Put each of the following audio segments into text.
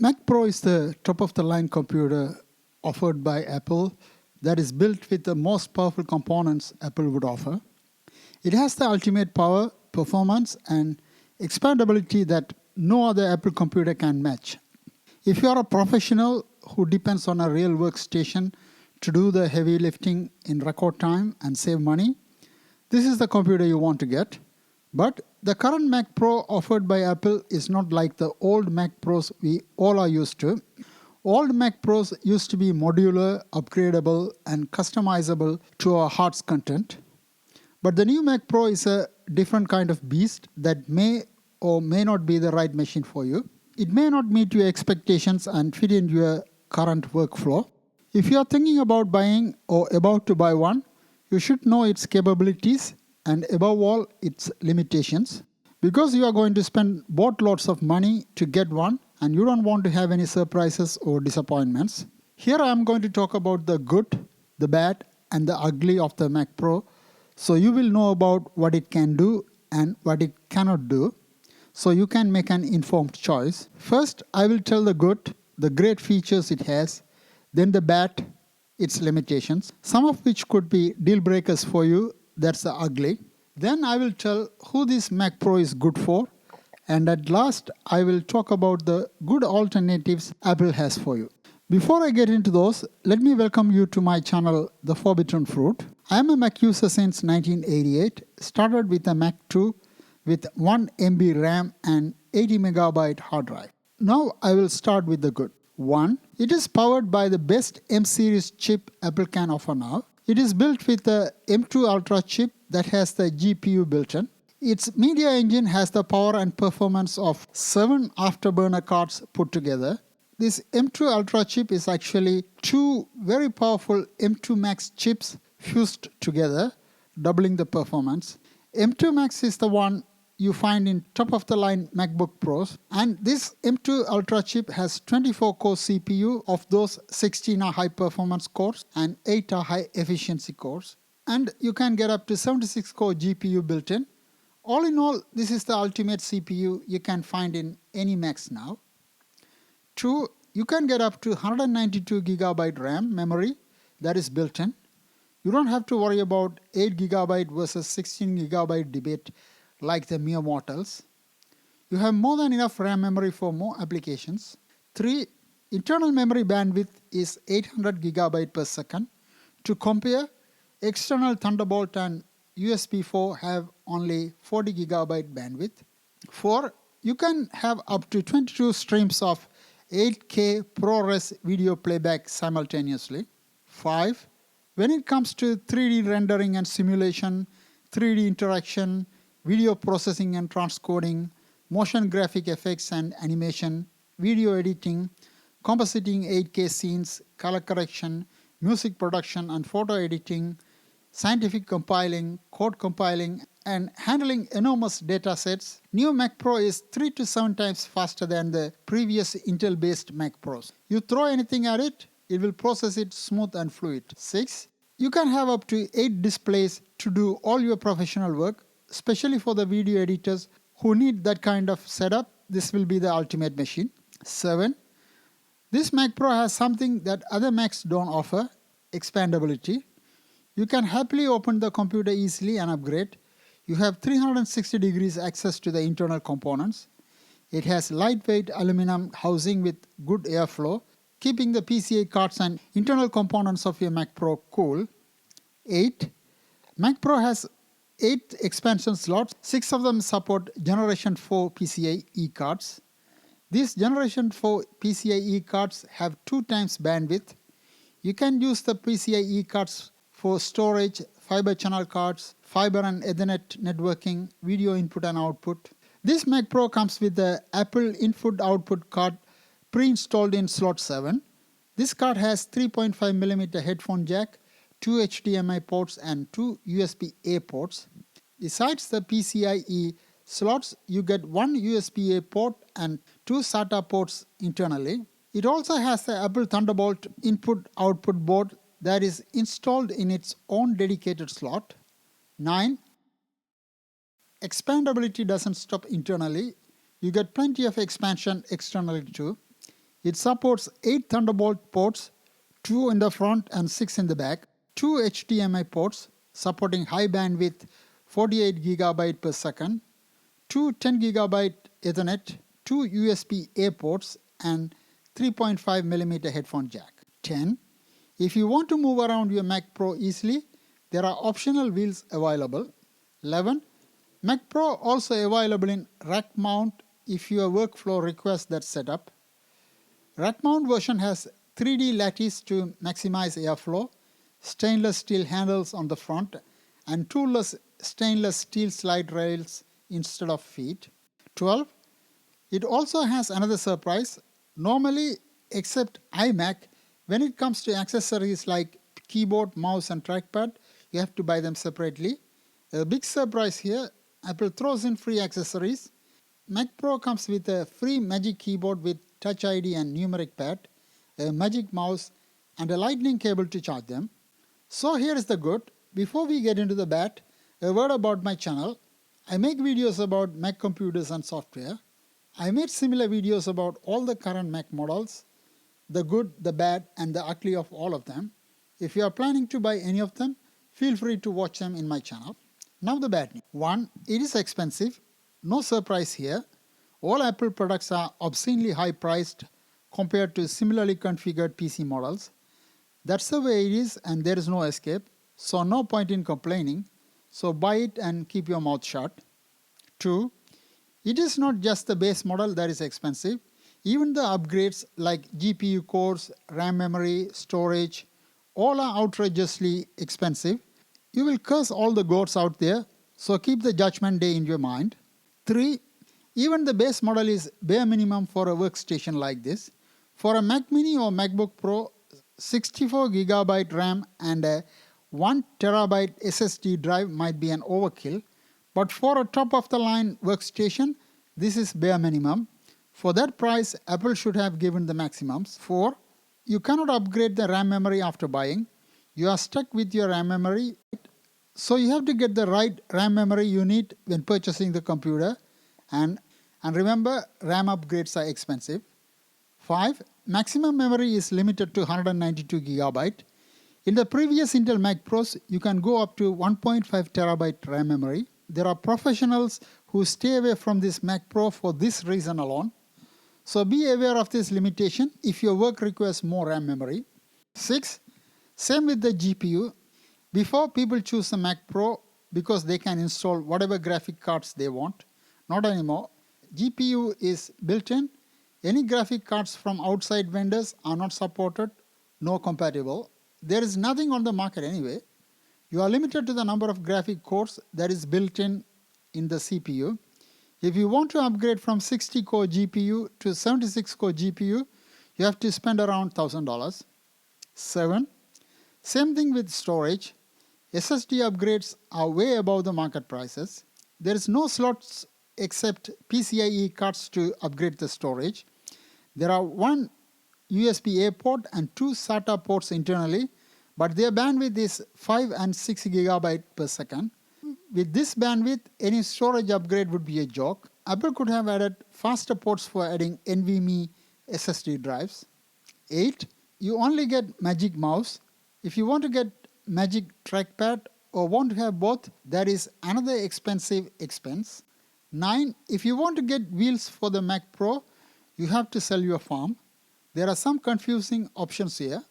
Mac Pro is the top-of-the-line computer offered by Apple that is built with the most powerful components Apple would offer. It has the ultimate power, performance, and expandability that no other Apple computer can match. If you are a professional who depends on a real workstation to do the heavy lifting in record time and save money, this is the computer you want to get. But the current Mac Pro offered by Apple is not like the old Mac Pros we all are used to. Old Mac Pros used to be modular, upgradable, and customizable to our heart's content. But the new Mac Pro is a different kind of beast that may or may not be the right machine for you. It may not meet your expectations and fit into your current workflow. If you are thinking about buying or about to buy one, you should know its capabilities and above all its limitations. Because you are going to spend boatloads of money to get one and you don't want to have any surprises or disappointments. Here I am going to talk about the good, the bad, and the ugly of the Mac Pro, so you will know about what it can do and what it cannot do, so you can make an informed choice. First, I will tell the good, the great features it has, then the bad, its limitations, some of which could be deal breakers for you. That's the ugly. Then I will tell who this Mac Pro is good for, and at last I will talk about the good alternatives Apple has for you. Before I get into those, let me welcome you to my channel, The Forbidden Fruit. I am a Mac user since 1988, started with a Mac 2 with 1 MB RAM and 80 MB hard drive. Now I will start with the good. 1. It is powered by the best M series chip Apple can offer now. It is built with the M2 Ultra chip that has the GPU built in. Its media engine has the power and performance of 7 afterburner cards put together. This M2 Ultra chip is actually 2 very powerful M2 Max chips fused together, doubling the performance. M2 Max is the one you find in top-of-the-line MacBook Pros, and this M2 Ultra chip has 24-core CPU. Of those, 16 are high-performance cores and 8 are high-efficiency cores. And you can get up to 76-core GPU built in. All in all, this is the ultimate CPU you can find in any Macs now. 2. You can get up to 192 GB RAM memory that is built in. You don't have to worry about 8 GB versus 16 GB debate like the mere mortals. You have more than enough RAM memory for more applications. 3. Internal memory bandwidth is 800 GB per second. To compare, external Thunderbolt and USB 4 have only 40 GB bandwidth. 4. You can have up to 22 streams of 8K ProRes video playback simultaneously. 5. When it comes to 3D rendering and simulation, 3D interaction, video processing and transcoding, motion graphic effects and animation, video editing, compositing 8K scenes, color correction, music production and photo editing, scientific compiling, code compiling, and handling enormous data sets, new Mac Pro is 3 to 7 times faster than the previous Intel-based Mac Pros. You throw anything at it, it will process it smooth and fluid. 6. You can have up to 8 displays to do all your professional work, especially for the video editors who need that kind of setup. This will be the ultimate machine. 7. This Mac Pro has something that other Macs don't offer, expandability. You can happily open the computer easily and upgrade. You have 360 degrees access to the internal components. It has lightweight aluminum housing with good airflow, keeping the PCI cards and internal components of your Mac Pro cool. 8. Mac Pro has 8 expansion slots. 6 of them support Generation 4 PCIe cards. These Generation 4 PCIe cards have 2 times bandwidth. You can use the PCIe cards for storage, fiber channel cards, fiber and Ethernet networking, video input and output. This Mac Pro comes with the Apple input-output card pre-installed in slot 7. This card has 3.5mm headphone jack, 2 HDMI ports and 2 USB-A ports. Besides the PCIe slots, you get 1 USB-A port and 2 SATA ports internally. It also has the Apple Thunderbolt input-output board that is installed in its own dedicated slot. 9. Expandability doesn't stop internally. You get plenty of expansion externally too. It supports 8 Thunderbolt ports, 2 in the front and 6 in the back, 2 HDMI ports supporting high bandwidth 48 GB per second, 2 10 GB Ethernet, 2 USB-A ports and 3.5mm headphone jack. 10. If you want to move around your Mac Pro easily, there are optional wheels available. 11. Mac Pro also available in rack mount if your workflow requests that setup. Rack mount version has 3D lattice to maximize airflow, stainless steel handles on the front, and toolless stainless steel slide rails instead of feet. 12. It also has another surprise. Normally, except iMac, when it comes to accessories like keyboard, mouse and trackpad, you have to buy them separately. A big surprise here, Apple throws in free accessories. Mac Pro comes with a free Magic Keyboard with Touch ID and numeric pad, a Magic Mouse and a lightning cable to charge them. So here is the good. Before we get into the bad, a word about my channel. I make videos about Mac computers and software. I made similar videos about all the current Mac models, the good, the bad and the ugly of all of them. If you are planning to buy any of them, feel free to watch them in my channel. Now the bad news. 1. It is expensive. No surprise here. All Apple products are obscenely high priced compared to similarly configured PC models. That's the way it is and there is no escape. So no point in complaining. So buy it and keep your mouth shut. 2. It is not just the base model that is expensive. Even the upgrades like GPU cores, RAM memory, storage, all are outrageously expensive. You will curse all the goats out there, so keep the judgment day in your mind. 3. Even the base model is bare minimum for a workstation like this. For a Mac Mini or MacBook Pro, 64 GB RAM and a 1 TB SSD drive might be an overkill, but for a top-of-the-line workstation, this is bare minimum. For that price, Apple should have given the maximums. 4. You cannot upgrade the RAM memory after buying. You are stuck with your RAM memory, so you have to get the right RAM memory you need when purchasing the computer. And remember, RAM upgrades are expensive. 5. Maximum memory is limited to 192 GB. In the previous Intel Mac Pros, you can go up to 1.5 TB RAM memory. There are professionals who stay away from this Mac Pro for this reason alone. So be aware of this limitation if your work requires more RAM memory. 6. Same with the GPU. Before, people choose the Mac Pro because they can install whatever graphic cards they want. Not anymore. GPU is built-in. Any graphic cards from outside vendors are not supported, no compatible. There is nothing on the market anyway. You are limited to the number of graphic cores that is built in the CPU. If you want to upgrade from 60-core GPU to 76-core GPU, you have to spend around $1,000. 7. Same thing with storage. SSD upgrades are way above the market prices. There is no slots except PCIe cards to upgrade the storage. There are 1 USB-A port and 2 SATA ports internally, but their bandwidth is 5 and 6 GB per second. With this bandwidth, any storage upgrade would be a joke. Apple could have added faster ports for adding NVMe SSD drives. 8. You only get Magic Mouse. If you want to get Magic Trackpad or want to have both, that is another expensive expense. 9. If you want to get wheels for the Mac Pro, you have to sell your farm. There are some confusing options here.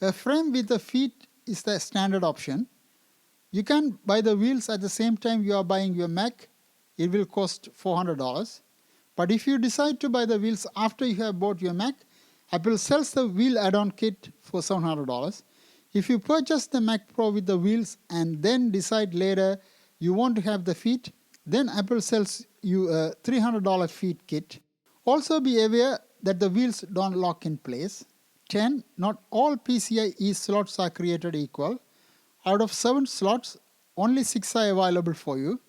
A frame with the feet is the standard option. You can buy the wheels at the same time you are buying your Mac. It will cost $400. But if you decide to buy the wheels after you have bought your Mac, Apple sells the wheel add-on kit for $700. If you purchase the Mac Pro with the wheels and then decide later you want to have the feet, then Apple sells you a $300 feet kit. Also be aware that the wheels don't lock in place. 10. Not all PCIe slots are created equal. Out of 7 slots, only 6 are available for you.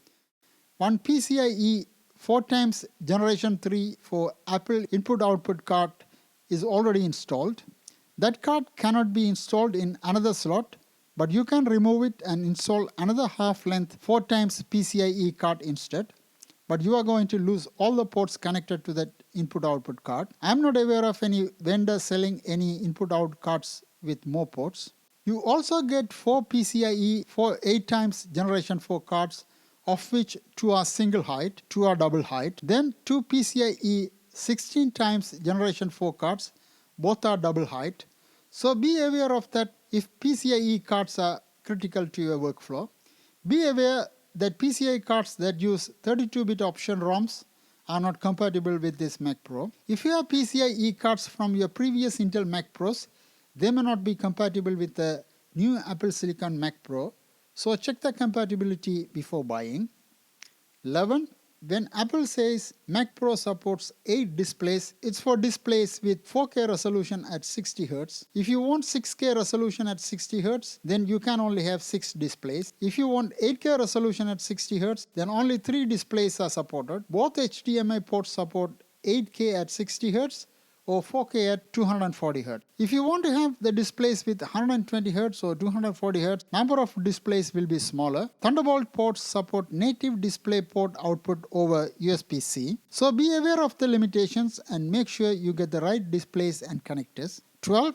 One PCIe 4x Generation 3 for Apple input-output card is already installed. That card cannot be installed in another slot, but you can remove it and install another half-length 4x PCIe card instead. but you are going to lose all the ports connected to that input-output card. I am not aware of any vendor selling any input-out cards with more ports. You also get 4 PCIe for 8 times generation 4 cards, of which 2 are single height, 2 are double height. Then 2 PCIe 16 times generation 4 cards, both are double height. So be aware of that if PCIe cards are critical to your workflow. Be aware that PCIe cards that use 32-bit option ROMs are not compatible with this Mac Pro. If you have PCIe cards from your previous Intel Mac Pros, they may not be compatible with the new Apple Silicon Mac Pro, so check the compatibility before buying. 11. When Apple says Mac Pro supports 8 displays, it's for displays with 4K resolution at 60 Hz. If you want 6K resolution at 60 Hz, then you can only have 6 displays. If you want 8K resolution at 60 Hz, then only 3 displays are supported. Both HDMI ports support 8K at 60 Hz or 4K at 240 Hz. If you want to have the displays with 120 Hz or 240 Hz, number of displays will be smaller. Thunderbolt ports support native display port output over USB-C. So be aware of the limitations and make sure you get the right displays and connectors. 12.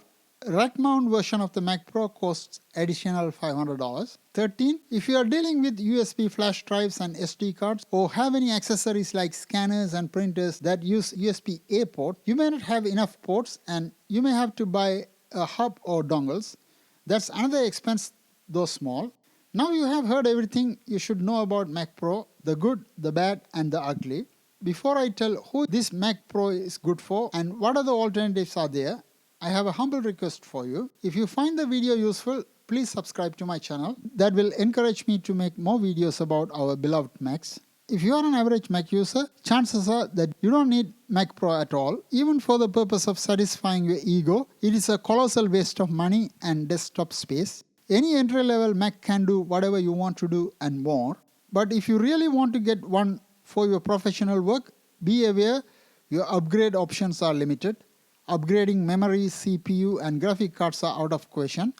Rack mount version of the Mac Pro costs additional $500. 13. If you are dealing with USB flash drives and SD cards or have any accessories like scanners and printers that use USB-A port, you may not have enough ports and you may have to buy a hub or dongles. That's another expense, though small. Now you have heard everything you should know about Mac Pro, the good, the bad and the ugly. Before I tell who this Mac Pro is good for and what other alternatives are there, I have a humble request for you. If you find the video useful, please subscribe to my channel. That will encourage me to make more videos about our beloved Macs. If you are an average Mac user, chances are that you don't need Mac Pro at all. Even for the purpose of satisfying your ego, it is a colossal waste of money and desktop space. Any entry-level Mac can do whatever you want to do and more. But if you really want to get one for your professional work, be aware your upgrade options are limited. Upgrading memory, CPU and graphic cards are out of question,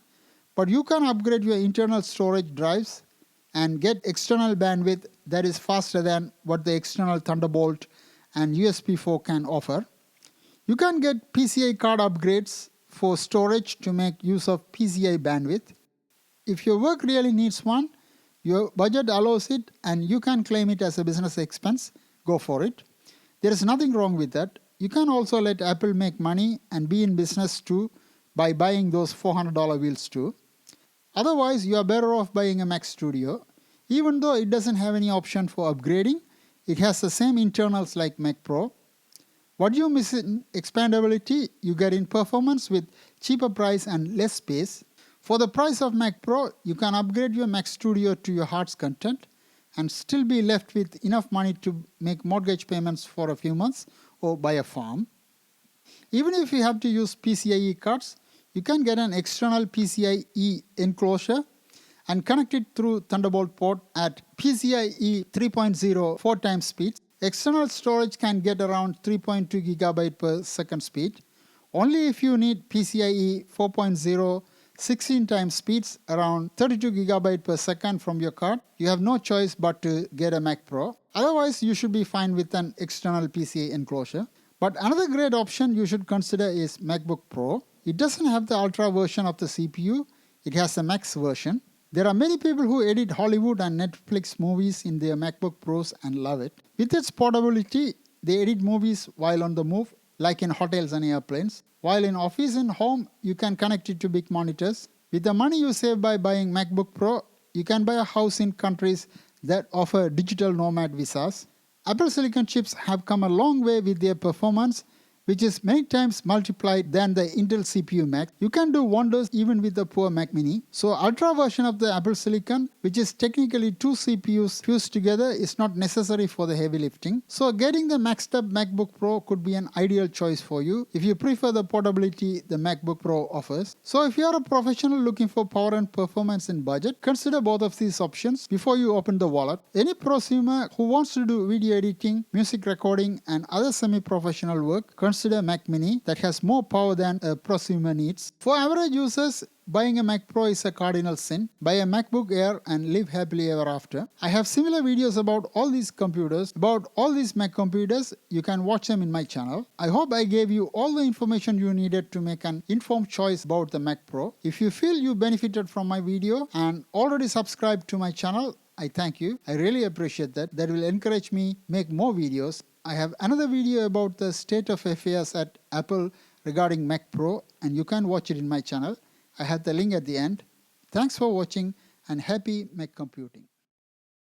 but you can upgrade your internal storage drives and get external bandwidth that is faster than what the external Thunderbolt and USB 4 can offer. You can get PCI card upgrades for storage to make use of PCI bandwidth. If your work really needs one, your budget allows it and you can claim it as a business expense, go for it. There is nothing wrong with that. You can also let Apple make money and be in business too by buying those $400 wheels too. Otherwise, you are better off buying a Mac Studio. Even though it doesn't have any option for upgrading, it has the same internals like Mac Pro. What you miss in expandability, you get in performance with cheaper price and less space. For the price of Mac Pro, you can upgrade your Mac Studio to your heart's content and still be left with enough money to make mortgage payments for a few months or buy a farm. Even if you have to use PCIe cards, you can get an external PCIe enclosure and connect it through Thunderbolt port at PCIe 3.0 4 times speed. External storage can get around 3.2 GB per second speed. Only if you need PCIe 4.0 16 times speeds around 32 GB per second from your card, you have no choice but to get a Mac Pro. Otherwise, you should be fine with an external PCIe enclosure. But another great option you should consider is MacBook Pro. It doesn't have the Ultra version of the CPU, it has the Max version. There are many people who edit Hollywood and Netflix movies in their MacBook Pros and love it. With its portability, they edit movies while on the move, like in hotels and airplanes. While in office and home, you can connect it to big monitors. With the money you save by buying MacBook Pro, you can buy a house in countries that offer digital nomad visas. Apple Silicon chips have come a long way with their performance, which is many times multiplied than the Intel CPU Mac. You can do wonders even with the poor Mac Mini. So Ultra version of the Apple Silicon, which is technically 2 CPUs fused together, is not necessary for the heavy lifting. So getting the maxed up MacBook Pro could be an ideal choice for you if you prefer the portability the MacBook Pro offers. So if you are a professional looking for power and performance in budget, consider both of these options before you open the wallet. Any prosumer who wants to do video editing, music recording and other semi-professional work, consider Mac Mini that has more power than a prosumer needs. For average users, buying a Mac Pro is a cardinal sin. Buy a MacBook Air and live happily ever after. I have similar videos about all these computers, about all these Mac computers. You can watch them in my channel. I hope I gave you all the information you needed to make an informed choice about the Mac Pro. If you feel you benefited from my video and already subscribed to my channel, I thank you. I really appreciate that. That will encourage me make more videos. I have another video about the state of affairs at Apple regarding Mac Pro, and you can watch it in my channel. I have the link at the end. Thanks for watching and happy Mac computing.